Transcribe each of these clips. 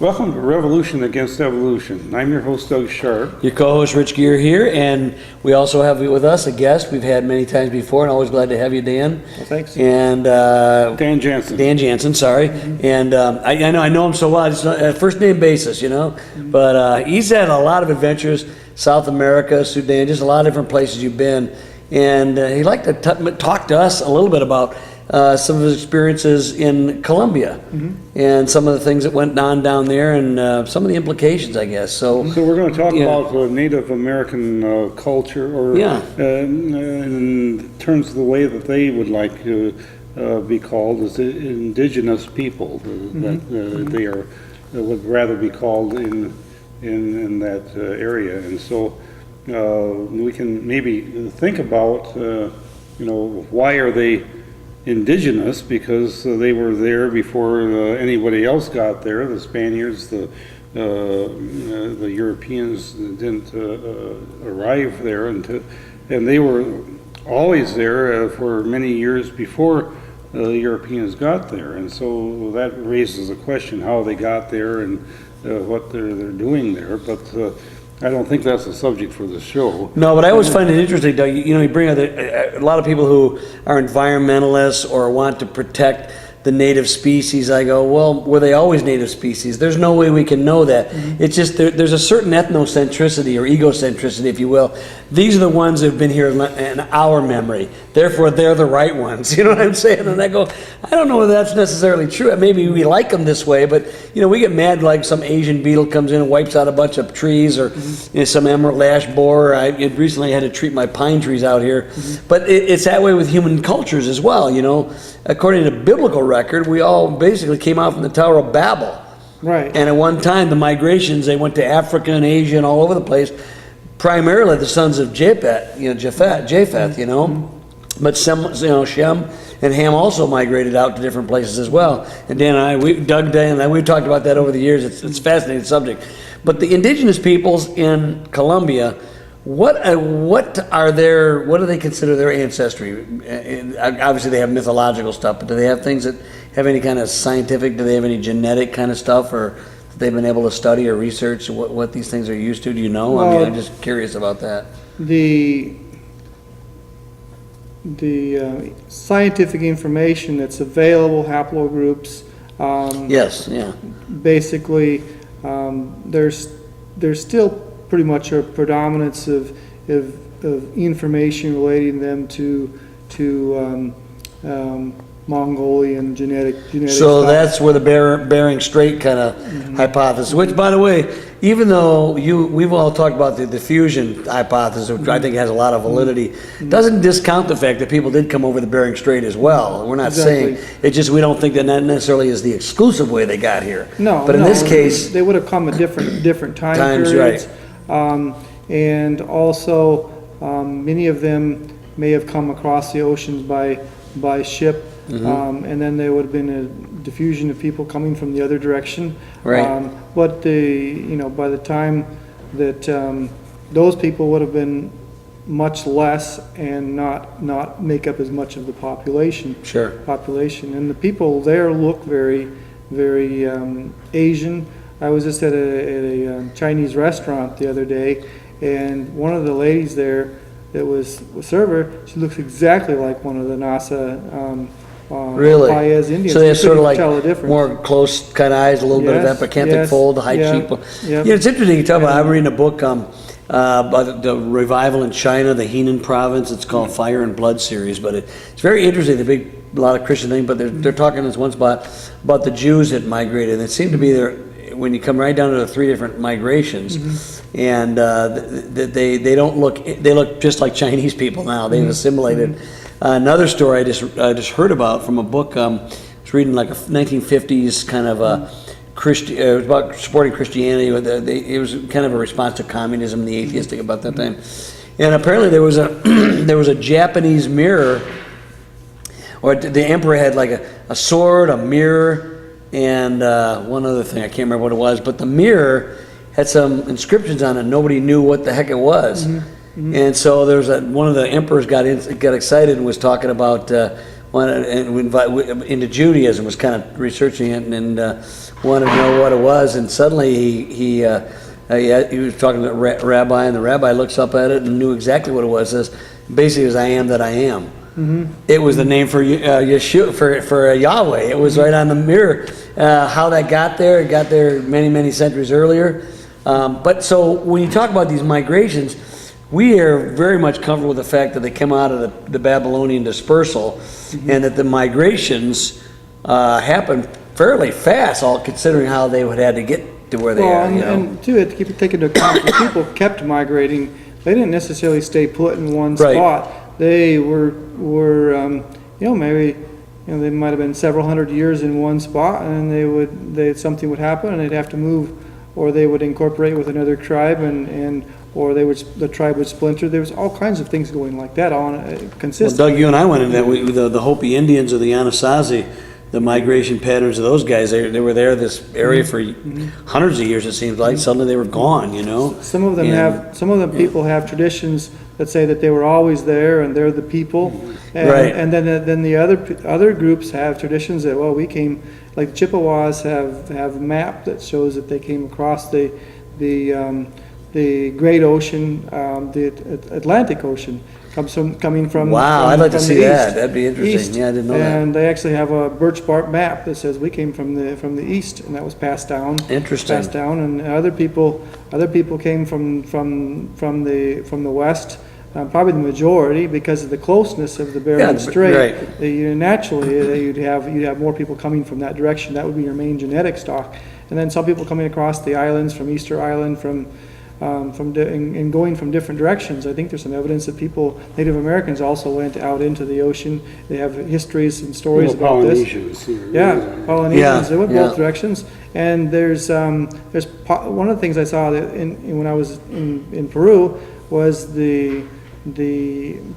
Welcome to Revolution Against Evolution. I'm your host, Doug Sharp. Your co-host, Rich Gear here, and we also have with us a guest we've had many times before, and always glad to have you, Dan. Well, thanks. And Dan Janzen. Dan Janzen, sorry. And I know him so well, just first name basis, you know. But he's had a lot of adventures, South America, Sudan, just a lot of different places you've been. And he'd like to talk to us a little bit about some of his experiences in Colombia and some of the things that went on down there and some of the implications, I guess. So we're going to talk about Native American culture, or in terms of the way that they would like to be called as indigenous people, that they are would rather be called in that area. And so we can maybe think about, why are they indigenous? Because they were there before anybody else got there. The Spaniards, the Europeans didn't arrive there, and they were always there for many years before the Europeans got there. And so that raises the question how they got there and what they're doing there. But I don't think that's the subject for the show. No, but I always find it interesting, Doug. You bring up a lot of people who are environmentalists or want to protect the native species. I go, well, were they always native species? There's no way we can know that. It's just there's a certain ethnocentricity or egocentricity, if you will. These are the ones that have been here in our memory. Therefore, they're the right ones. You know what I'm saying? And I go, I don't know whether that's necessarily true. Maybe we like them this way, but we get mad like some Asian beetle comes in and wipes out a bunch of trees, or some emerald ash borer. I recently had to treat my pine trees out here. But it's that way with human cultures as well. According to biblical record, we all basically came out from the Tower of Babel. Right. And at one time, the migrations, they went to Africa and Asia and all over the place. Primarily the sons of Japheth. But Shem and Ham also migrated out to different places as well. And Dan and I, we've talked about that over the years. It's a fascinating subject. But the indigenous peoples in Colombia, what do they consider their ancestry? Obviously they have mythological stuff, but do they have things that have any kind of scientific, do they have any genetic kind of stuff, or they've been able to study or research what these things are used to? Do you know? Well, I'm just curious about that. The scientific information that's available, haplogroups. Yes, yeah. Basically, there's still pretty much a predominance of information relating them to Mongolian genetic. So stuff. that's where the Bering Strait kind of hypothesis, which, by the way, even though we've all talked about the diffusion hypothesis, which I think has a lot of validity, doesn't discount the fact that people did come over the Bering Strait as well. We're not saying, it's just we don't think that necessarily is the exclusive way they got here. No, but in this case, they would have come at different time times, periods. right. And also, many of them may have come across the oceans by ship. And then there would have been a diffusion of people coming from the other direction. Right. But by the time that those people would have been much less and not make up as much of the population. Sure. And the people there look very, very Asian. I was just at a Chinese restaurant the other day, and one of the ladies there that was a server, she looks exactly like one of the NASA really? Paez Indians. So they have sort of like tell the difference. more close kind of eyes, a little bit of epicanthic fold, high cheek. It's interesting you talk about. I'm reading a book about the revival in China, the Henan province. It's called Fire and Blood series, but it's very interesting. The a lot of Christian thing, but they're talking in this one spot about the Jews that migrated. And it seemed to be there when you come right down to the 3 different migrations, and they don't look. They look just like Chinese people now. They've assimilated. Another story I just heard about from a book. I was reading like a 1950s kind of it was about supporting Christianity. It was kind of a response to communism, the atheistic about that time. And apparently there was a Japanese mirror, or the emperor had like a sword, a mirror, and one other thing. I can't remember what it was, but the mirror had some inscriptions on it. Nobody knew what the heck it was. And so there was one of the emperors got excited and was talking about into Judaism, was kind of researching it, and wanted to know what it was. And suddenly he was talking to a rabbi, and the rabbi looks up at it and knew exactly what it was. It says, basically, it was, "I am that I am." Mm-hmm. It was the name for Yeshua, for Yahweh. It was right on the mirror. How that got there, it got there many, many centuries earlier. But so when you talk about these migrations, we are very much comfortable with the fact that they come out of the Babylonian dispersal, and that the migrations happened fairly fast, all considering how they would have to get to where they are. And to take into account, the people kept migrating. They didn't necessarily stay put in one spot. They were maybe they might have been several hundred years in one spot, and something would happen, and they'd have to move, or they would incorporate with another tribe, or the tribe would splinter. There was all kinds of things going like that on consistent. Well, Doug, you and I went in that. The Hopi Indians or the Anasazi, the migration patterns of those guys, they were there, this area for hundreds of years, it seems like. Suddenly they were gone, Some of them people have traditions that say that they were always there and they're the people. And, right. And then the other groups have traditions that, we came, like the Chippewas have a map that shows that they came across the Great Ocean, the Atlantic Ocean. Coming from wow, from, I'd like to from see the that. east, That'd be interesting. east. Yeah, I didn't know that. And they actually have a birch bark map that says we came from the east, and that was passed down. Interesting. Passed down, and other people came from the west. Probably the majority, because of the closeness of the Bering Strait. Right. Naturally, you'd have more people coming from that direction. That would be your main genetic stock. And then some people coming across the islands from Easter Island, and going from different directions. I think there's some evidence that Native Americans also went out into the ocean. They have histories and stories about Polynesians. this. Polynesians. Yeah, They went both directions. And there's one of the things I saw that when I was in Peru was the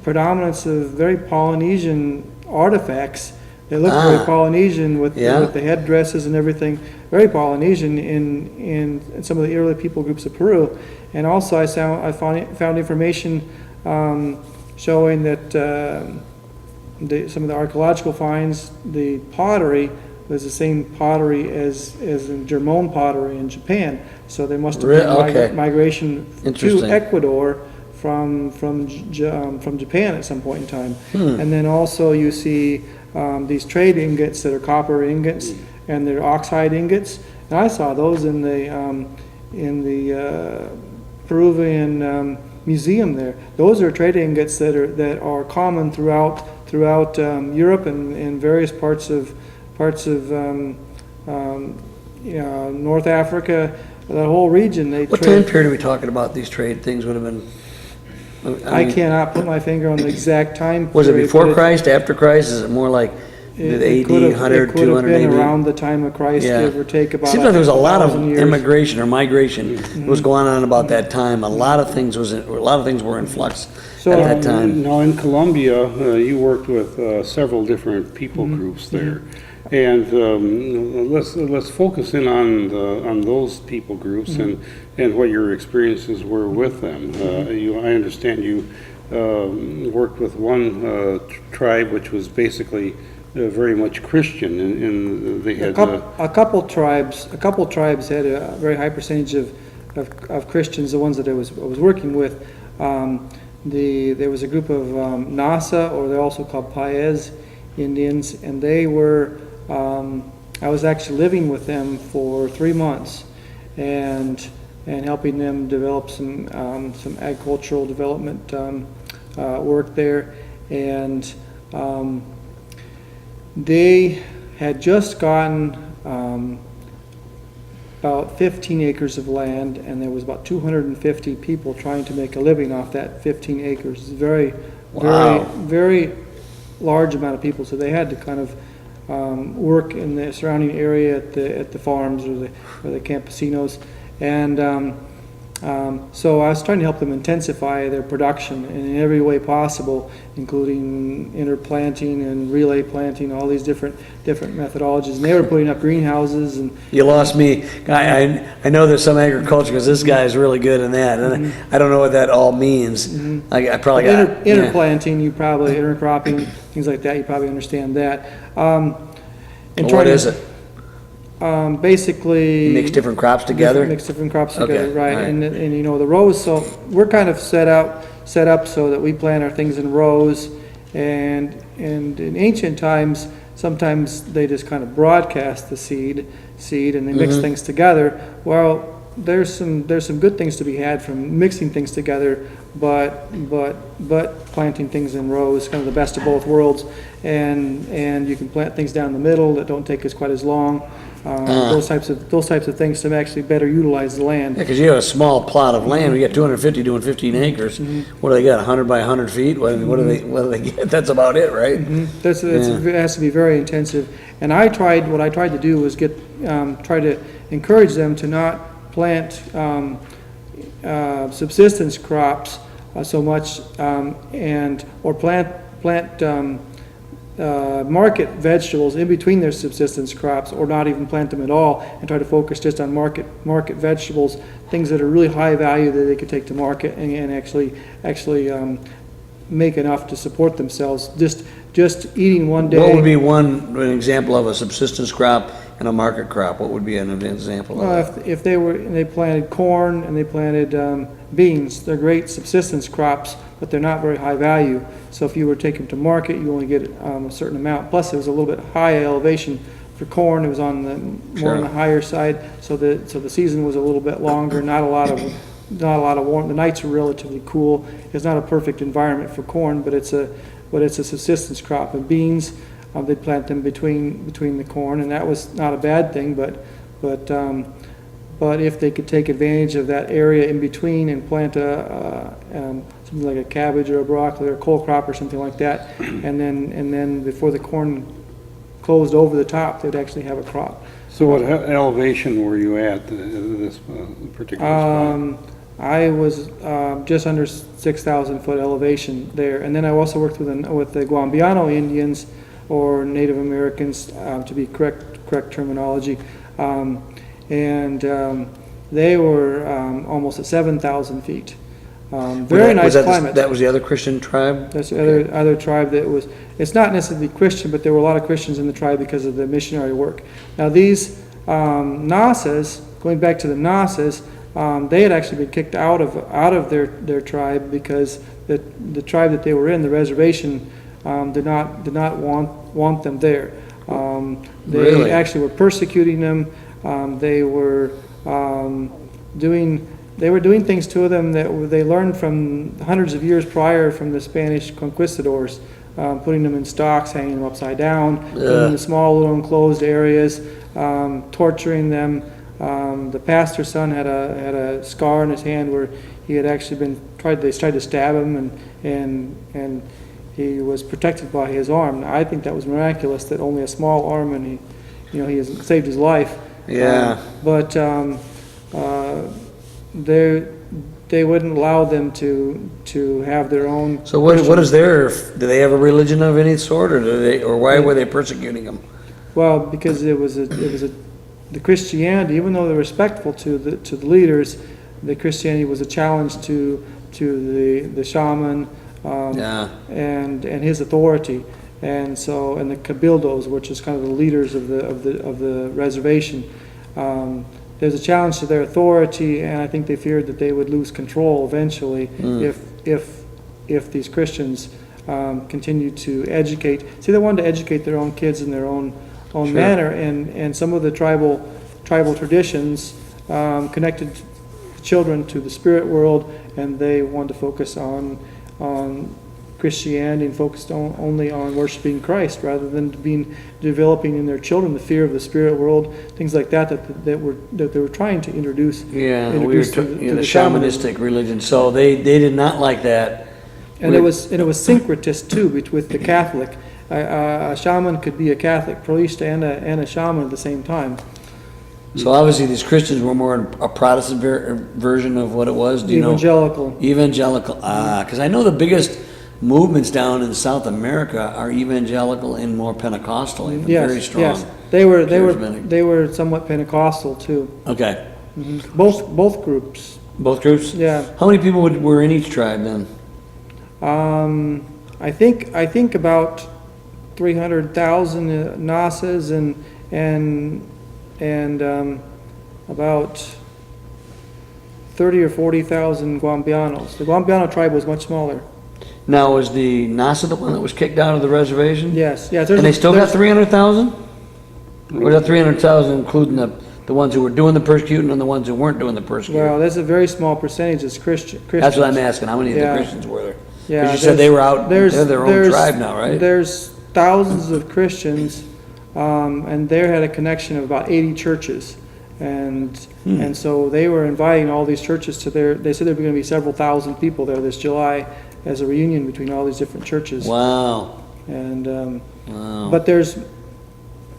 predominance of very Polynesian artifacts. They look very Polynesian with the headdresses and everything, very Polynesian in some of the early people groups of Peru. And also I found information showing that some of the archaeological finds, the pottery was the same pottery as in German pottery in Japan. So there must have been migration to Ecuador from Japan at some point in time. And then also you see these trade ingots that are copper ingots, and they're oxide ingots. And I saw those in the Peruvian museum there. Those are trade ingots that are common throughout Europe and in various parts of North Africa, the whole region. What time period are we talking about? These trade things would have been. I cannot put my finger on the exact time. Was it before Christ, after Christ? Is it more like AD, 100, 200 AD? It could have been around the time of Christ, give or take about. Seems like there was a lot of years. immigration or migration was going on about that time. A lot of things were in flux at that time. Now in Colombia, you worked with several different people groups there. And let's focus in on those people groups and what your experiences were with them. I understand you worked with one tribe which was basically very much Christian, and they had a couple tribes had a very high percentage of Christians. The ones that I was working with, there was a group of Nasa, or they're also called Paez Indians, and they were. I was actually living with them for 3 months, and helping them develop some agricultural development work there, and they had just gotten about 15 acres of land, and there was about 250 people trying to make a living off that 15 acres. It's very very large amount of people, so they had to kind of work in the surrounding area at the farms or the campesinos, and So I was trying to help them intensify their production in every way possible, including interplanting and relay planting, all these different methodologies. And they were putting up greenhouses. And you lost me. I know there's some agriculture because this guy is really good in that, and I don't know what that all means. I probably got interplanting. You probably intercropping, things like that. You probably understand that. What is it? Basically mix different crops together. Mix different crops together, Okay, right? all right. And you know the rows. So we're kind of set up so that we plant our things in rows. And in ancient times, sometimes they just kind of broadcast the seed, and they mix things together. Well, there's some good things to be had from mixing things together, but planting things in rows, kind of the best of both worlds. And you can plant things down the middle that don't take us quite as long. Those types of things to actually better utilize the land. Yeah, because you have a small plot of land. We got 250 doing 15 acres. What do they got? 100 by 100 feet? What do they get? That's about it, right? It has to be very intensive. And what I tried to do was try to encourage them to not plant subsistence crops so much, or plant market vegetables in between their subsistence crops, or not even plant them at all, and try to focus just on market vegetables, things that are really high value that they could take to market and actually make enough to support themselves. Just eating one day. What would be an example of a subsistence crop and a market crop? What would be an example of that? If they planted corn and they planted beans, they're great subsistence crops, but they're not very high value. So if you were to take them to market, you only get a certain amount. Plus, it was a little bit high elevation for corn. It was on the more on the higher side, so the season was a little bit longer. Not a lot of warmth. The nights were relatively cool. It's not a perfect environment for corn, but it's a subsistence crop. And beans, they'd plant them between the corn, and that was not a bad thing. But if they could take advantage of that area in between and plant something like a cabbage or a broccoli or a cole crop or something like that, and then before the corn closed over the top, they'd actually have a crop. So what elevation were you at this particular spot? I was just under 6,000 foot elevation there, and then I also worked with the Colombian Indians, or Native Americans, to be correct terminology, and they were almost at 7,000 feet. Very nice climate. That was the other Christian tribe? That's the other tribe that was. It's not necessarily Christian, but there were a lot of Christians in the tribe because of the missionary work. Now these Nasas, going back to the Nasas, they had actually been kicked out of their tribe because the tribe that they were in, the reservation, did not want them there. They Really? actually were persecuting them. They were doing things to them that they learned from hundreds of years prior from the Spanish conquistadors, putting them in stocks, hanging them upside down, putting them in small little enclosed areas, torturing them. The pastor's son had a scar on his hand where he had actually they tried to stab him, and he was protected by his arm. Now, I think that was miraculous that only a small arm, and he has saved his life. Yeah. But they wouldn't allow them to have their own. So what is do they have a religion of any sort, or why were they persecuting them? Well, because the Christianity, even though they're respectful to the leaders, the Christianity was a challenge to the shaman and his authority, and the cabildos, which is kind of the leaders of the reservation. There's a challenge to their authority, and I think they feared that they would lose control eventually if these Christians continued to educate. See, they wanted to educate their own kids in their own manner, and some of the tribal traditions connected children to the spirit world, and they wanted to focus on Christianity and focused only on worshiping Christ rather than developing in their children the fear of the spirit world, things like that they were trying to introduce. Yeah, to the shamanistic religion. So they did not like that. And it was syncretist too with the Catholic. A shaman could be a Catholic priest and a shaman at the same time. So obviously these Christians were more a Protestant version of what it was. Do you Evangelical. know? Evangelical. Because I know the biggest movements down in South America are evangelical and more Pentecostal, even very strong. Yes, they were somewhat Pentecostal too. Okay. Both groups. Both groups? Yeah. How many people were in each tribe then? I think about 300,000 Nasas and about 30 or 40,000 Guambianos. The Guambiano tribe was much smaller. Now, was the Nasa the one that was kicked out of the reservation? Yes. And they still got 300,000? Or is that 300,000 including the ones who were doing the persecuting and the ones who weren't doing the persecuting? Well, there's a very small percentage that's Christians. That's what I'm asking. How many of the Christians were there? Yeah, because you said they were out. They're their own tribe now, right? There's thousands of Christians, and they had a connection of about 80 churches, and so they were inviting all these churches to their. They said there were going to be several thousand people there this July as a reunion between all these different churches. Wow. And but there's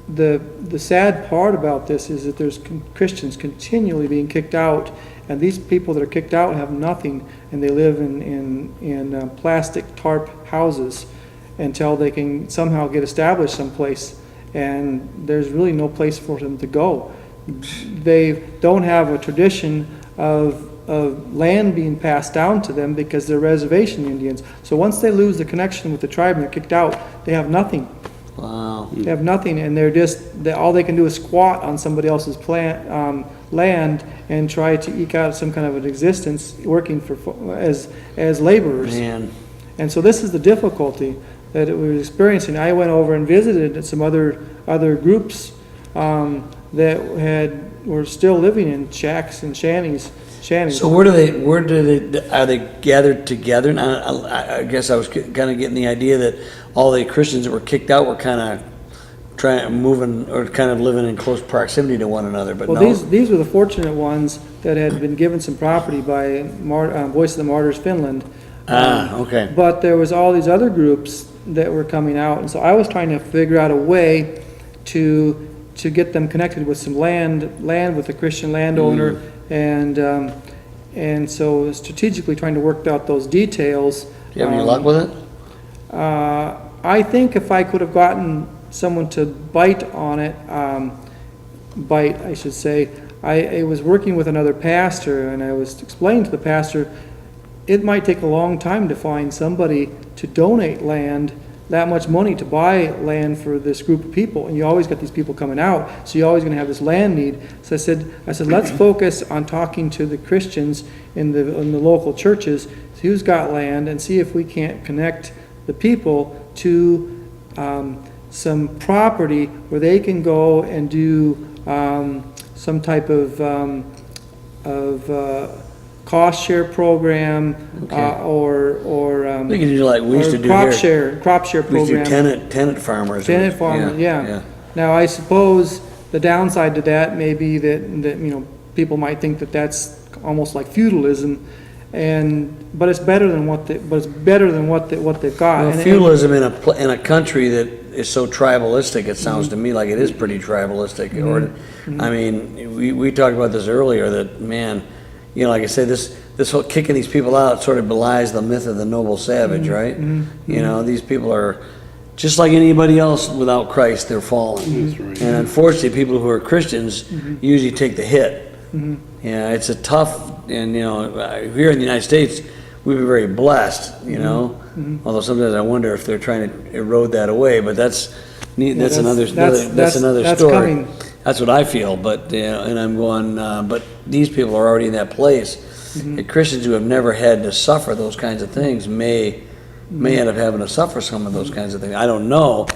the sad part about this is that there's Christians continually being kicked out. And these people that are kicked out have nothing, and they live in plastic tarp houses until they can somehow get established someplace. And there's really no place for them to go. They don't have a tradition of land being passed down to them because they're reservation Indians. So once they lose the connection with the tribe and they're kicked out, they have nothing. Wow. They have nothing, and all they can do is squat on somebody else's land and try to eke out some kind of an existence working as laborers. Man. And so this is the difficulty that we were experiencing. I went over and visited some other groups that were still living in shacks and shanties. So where are they gathered together? Now, I guess I was kind of getting the idea that all the Christians that were kicked out were kind of moving or kind of living in close proximity to one another. But well, no. these were the fortunate ones that had been given some property by Voice of the Martyrs Finland. Okay. But there was all these other groups that were coming out, and so I was trying to figure out a way to get them connected with some land with a Christian landowner, and so strategically trying to work out those details. Do you have any luck with it? I think if I could have gotten someone to bite on it, I should say, I was working with another pastor, and I was explaining to the pastor, it might take a long time to find somebody to donate land, that much money to buy land for this group of people, and you always got these people coming out, so you're always going to have this land need. So I said, let's focus on talking to the Christians in the local churches, see who's got land, and see if we can't connect the people to some property where they can go and do some type of cost share program, or we can do like we used to do crop here. Crop share program. We used to do tenant farmers. Tenant farmers, yeah. Now I suppose the downside to that may be that people might think that that's almost like feudalism, but it's better than what they've got. Well, feudalism in a country that is so tribalistic, it sounds to me like it is pretty tribalistic. I mean, we talked about this earlier. That man. Like I say, this whole kicking these people out sort of belies the myth of the noble savage, right? These people are just like anybody else without Christ, they're fallen. That's right. And unfortunately, people who are Christians usually take the hit. It's a tough, and here in the United States, we've been very blessed, although sometimes I wonder if they're trying to erode that away, but that's another story. Coming. That's what I feel, but and I'm going. But these people are already in that place. The Christians who have never had to suffer those kinds of things may end up having to suffer some of those kinds of things. I don't know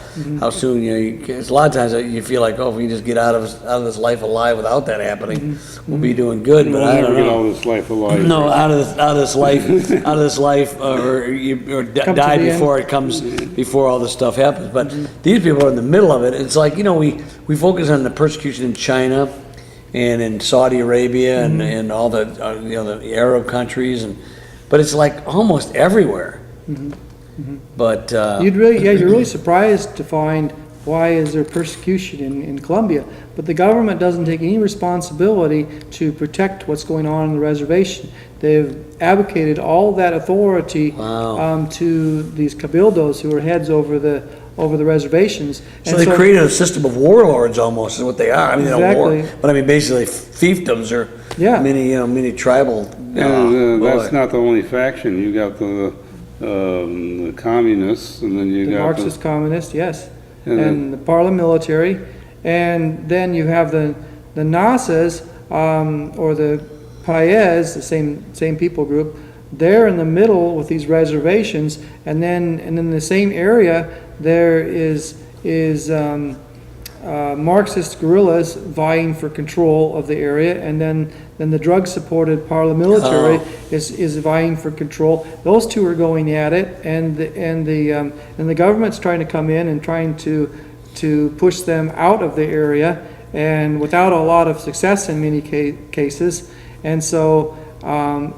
how soon. It's a lot of times you feel like, if we just get out of this life alive without that happening, we'll be doing good. But I don't know. Get out of this life alive. No, out of this life, or die before all this stuff happens. But these people are in the middle of it. It's like we focus on the persecution in China and in Saudi Arabia and all the the Arab countries, but it's like almost everywhere. But you're really surprised to find why is there persecution in Colombia? But the government doesn't take any responsibility to protect what's going on in the reservation. They've abdicated all that authority to these cabildos, who are heads over the reservations. So they created a system of warlords, almost, is what they are. I mean, exactly. But I mean, basically, fiefdoms or mini tribal. That's not the only faction. You got the communists, and then you got Marxist communists, yes, and the paramilitary, and then you have the Nazas or the Paez, the same people group. They're in the middle with these reservations, and then in the same area there is Marxist guerrillas vying for control of the area, and then the drug-supported paramilitary is vying for control. Those two are going at it, and the government's trying to come in and trying to push them out of the area, and without a lot of success in many cases. And so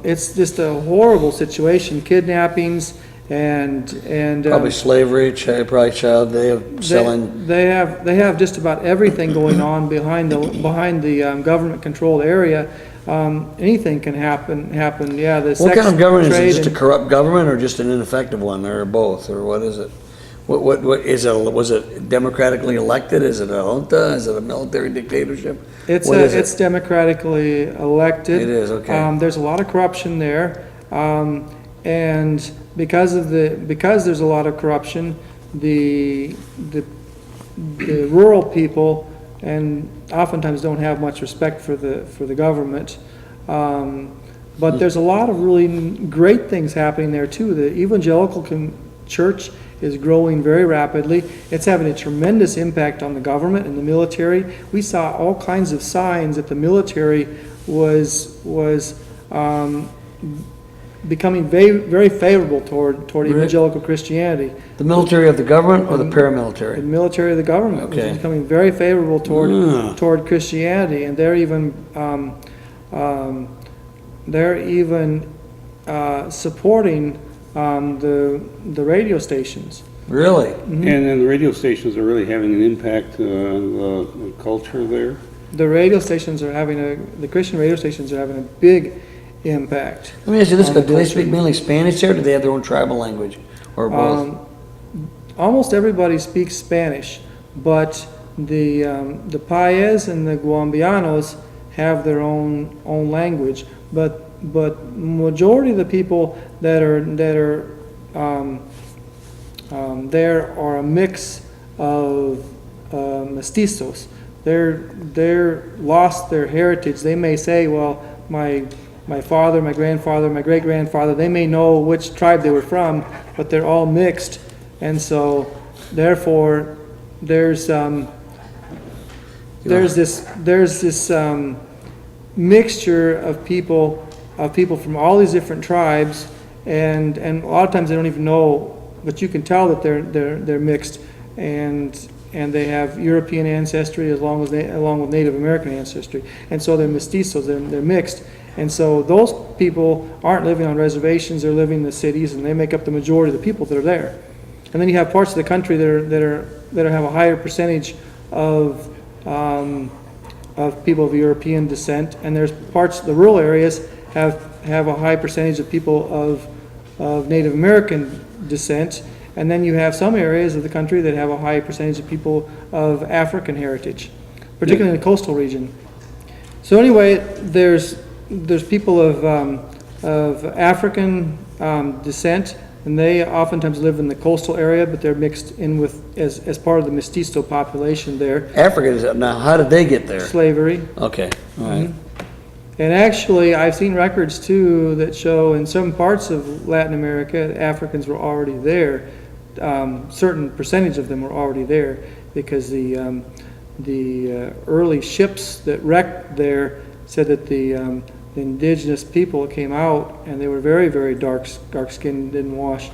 it's just a horrible situation. Kidnappings and probably slavery, probably child. They have selling. They have just about everything going on behind the government-controlled area. Anything can happen. Yeah. What kind of government is it? Just a corrupt government, or just an ineffective one, or both, or what is it? What is it? Was it democratically elected? Is it a junta? Is it a military dictatorship? It's democratically elected. It is, okay. There's a lot of corruption there, and because there's a lot of corruption, the rural people and oftentimes don't have much respect for the government. But there's a lot of really great things happening there too. The evangelical church is growing very rapidly. It's having a tremendous impact on the government and the military. We saw all kinds of signs that the military was becoming very, very favorable toward evangelical Christianity. The military of the government or the paramilitary? The military of the government was becoming very favorable toward Christianity, and they're even supporting the radio stations. Really? Mm-hmm. And then the radio stations are really having an impact on the culture there. The radio stations are the Christian radio stations are having a big impact. Let me ask you this, but do they speak mainly Spanish there, or do they have their own tribal language, or both? Almost everybody speaks Spanish, but the Paez and the Colombianos have their own language. But majority of the people that are there are a mix of mestizos. They're lost their heritage. They may say, well, my father, my grandfather, my great-grandfather, they may know which tribe they were from, but they're all mixed, and so therefore there's this mixture of people from all these different tribes, and a lot of times they don't even know, but you can tell that they're mixed, and they have European ancestry along with Native American ancestry, and so they're mestizos, they're mixed. And so those people aren't living on reservations; they're living in the cities, and they make up the majority of the people that are there. And then you have parts of the country that have a higher percentage of people of European descent, and there's parts of the rural areas have a high percentage of people of Native American descent, and then you have some areas of the country that have a high percentage of people of African heritage, particularly in the coastal region. So anyway, there's people of African descent, and they oftentimes live in the coastal area, but they're mixed in with as part of the mestizo population there. Africa, now how did they get there? Slavery. Okay, all right. Mm-hmm. And actually, I've seen records too that show in some parts of Latin America, Africans were already there. Certain percentage of them were already there because the early ships that wrecked there said that the indigenous people came out and they were very, very dark skinned, didn't wash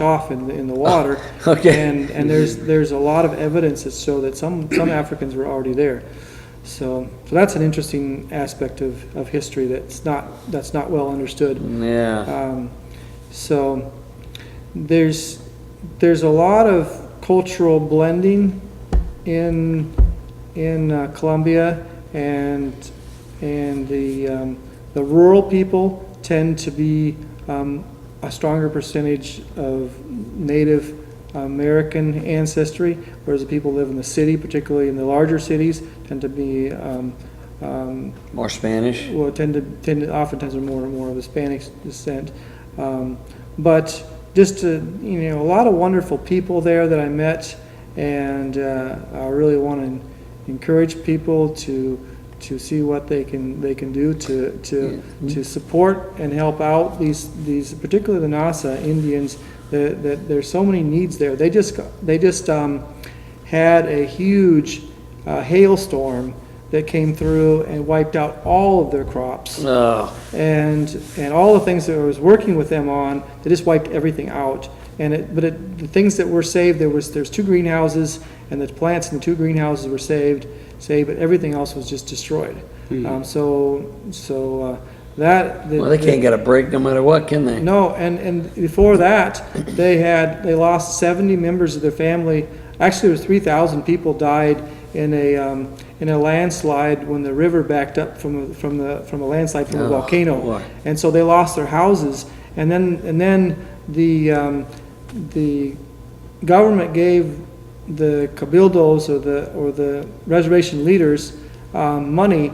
off in the water. Okay. And there's a lot of evidence that show that some Africans were already there. So that's an interesting aspect of history that's not well understood. Yeah. So there's a lot of cultural blending in Colombia, and the rural people tend to be a stronger percentage of Native American ancestry, whereas the people who live in the city, particularly in the larger cities, tend to be More Spanish? well, oftentimes are more of Hispanic descent. But just a lot of wonderful people there that I met, and I really want to encourage people to see what they can do to support and help out these particularly the Nasa Indians. That there's so many needs there. They just had a huge hailstorm that came through and wiped out all of their crops. Oh. And all the things that I was working with them on, they just wiped everything out. The things that were saved, there's 2 greenhouses, and the plants in the 2 greenhouses were saved, but everything else was just destroyed. Well, they can't get a break no matter what, can they? No, and before that, they lost 70 members of their family. Actually, there was 3,000 people died in a landslide when the river backed up from a landslide from a volcano, boy. and so they lost their houses. And then the government gave the cabildos or the reservation leaders money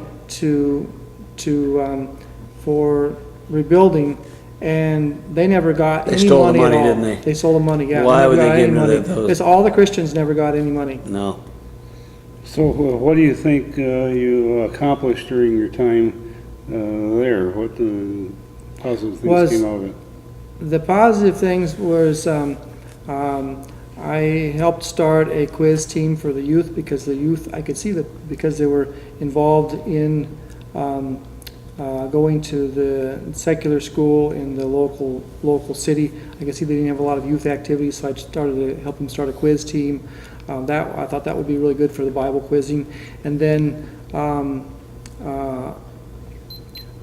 for rebuilding, and they never got any stole money the money, at all. didn't they? They stole the money, yeah. Why would they got give any them money. those? Because all the Christians never got any money. No. So what do you think you accomplished during your time there? What positive things came out of it? The positive things was I helped start a quiz team for the youth, because the youth, I could see that because they were involved in going to the secular school in the local city. I could see they didn't have a lot of youth activities, so I started to help them start a quiz team. I thought that would be really good for the Bible quizzing. And then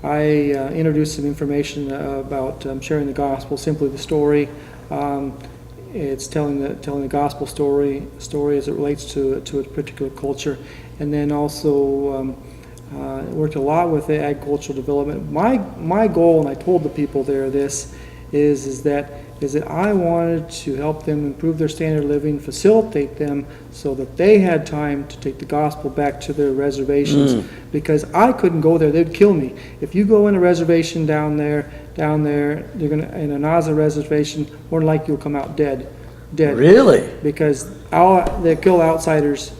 I introduced some information about sharing the gospel, simply the story. It's telling the gospel story as it relates to a particular culture, and then also worked a lot with the agricultural development. My goal, and I told the people there this, is that I wanted to help them improve their standard of living, facilitate them so that they had time to take the gospel back to their reservations, because I couldn't go there. They'd kill me. If you go in a reservation down there, they're gonna, in a Nasa reservation, more than likely you'll come out dead. Really? Because they kill outsiders.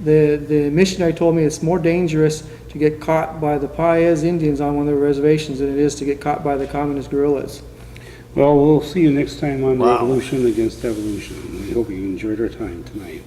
The missionary told me it's more dangerous to get caught by the Paez Indians on one of their reservations than it is to get caught by the communist guerrillas. Well, we'll see you next time on Wow. Revolution Against Evolution. We hope you enjoyed our time tonight.